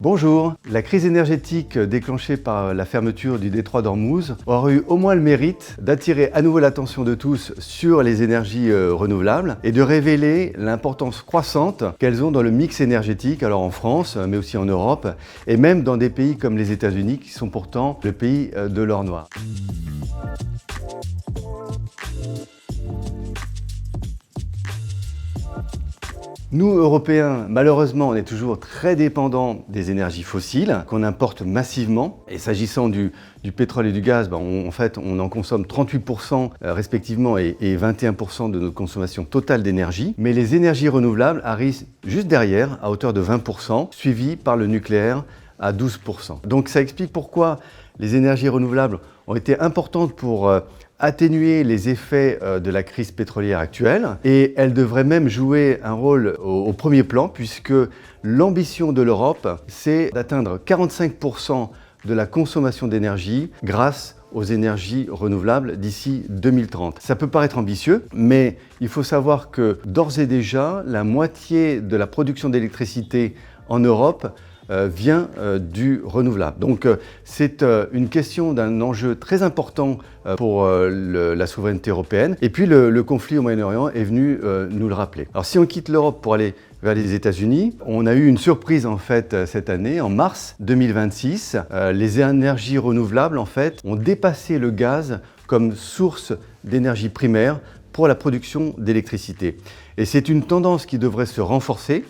Bonjour. La crise énergétique déclenchée par la fermeture du détroit d'Ormuz aura eu au moins le mérite d'attirer à nouveau l'attention de tous sur les énergies renouvelables et de révéler l'importance croissante qu'elles ont dans le mix énergétique, alors en France, mais aussi en Europe, et même dans des pays comme les États-Unis, qui sont pourtant le pays de l'or noir. Nous, Européens, malheureusement, on est toujours très dépendants des énergies fossiles qu'on importe massivement. Et s'agissant du pétrole et du gaz, on en consomme 38% respectivement et 21% de notre consommation totale d'énergie. Mais les énergies renouvelables arrivent juste derrière, à hauteur de 20%, suivies par le nucléaire à 12%. Donc ça explique pourquoi les énergies renouvelables ont été importantes pour atténuer les effets de la crise pétrolière actuelle, et elles devraient même jouer un rôle au premier plan, puisque l'ambition de l'Europe, c'est d'atteindre 45% de la consommation d'énergie grâce aux énergies renouvelables d'ici 2030. Ça peut paraître ambitieux, mais il faut savoir que d'ores et déjà, la moitié de la production d'électricité en Europe vient du renouvelable. Donc c'est une question d'un enjeu très important pour la souveraineté européenne. Et puis le conflit au Moyen-Orient est venu nous le rappeler. Alors si on quitte l'Europe pour aller vers les États-Unis, on a eu une surprise en fait cette année, en mars 2026. Les énergies renouvelables en fait ont dépassé le gaz comme source d'énergie primaire pour la production d'électricité. Et c'est une tendance qui devrait se renforcer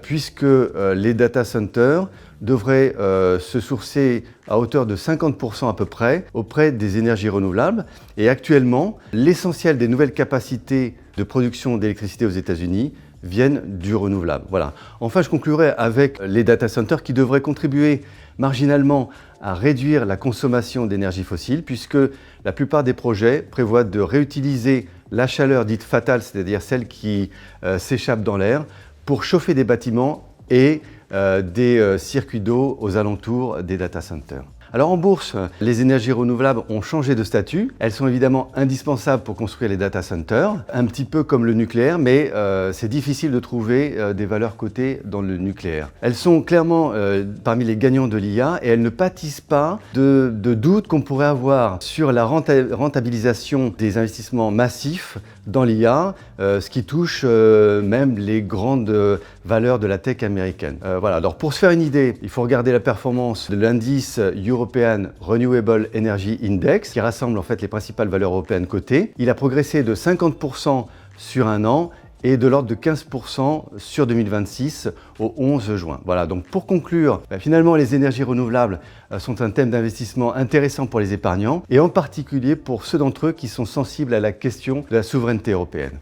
puisque les data centers devraient se sourcer à hauteur de 50% à peu près auprès des énergies renouvelables. Et actuellement, l'essentiel des nouvelles capacités de production d'électricité aux États-Unis viennent du renouvelable. Voilà. Enfin, je conclurai avec les data centers qui devraient contribuer marginalement à réduire la consommation d'énergie fossile, puisque la plupart des projets prévoient de réutiliser la chaleur dite fatale, c'est-à-dire celle qui s'échappe dans l'air, pour chauffer des bâtiments et des circuits d'eau aux alentours des data centers. Alors en bourse, les énergies renouvelables ont changé de statut. Elles sont évidemment indispensables pour construire les data centers, un petit peu comme le nucléaire, mais c'est difficile de trouver des valeurs cotées dans le nucléaire. Elles sont clairement parmi les gagnants de l'IA et elles ne pâtissent pas de doutes qu'on pourrait avoir sur la rentabilisation des investissements massifs dans l'IA, ce qui touche même les grandes valeurs de la tech américaine. Voilà. Alors pour se faire une idée, il faut regarder la performance de l'indice European Renewable Energy Index, qui rassemble en fait les principales valeurs européennes cotées. Il a progressé de 50% sur un an et de l'ordre de 15% sur 2026 au 11 juin. Voilà, donc pour conclure, finalement les énergies renouvelables sont un thème d'investissement intéressant pour les épargnants et en particulier pour ceux d'entre eux qui sont sensibles à la question de la souveraineté européenne.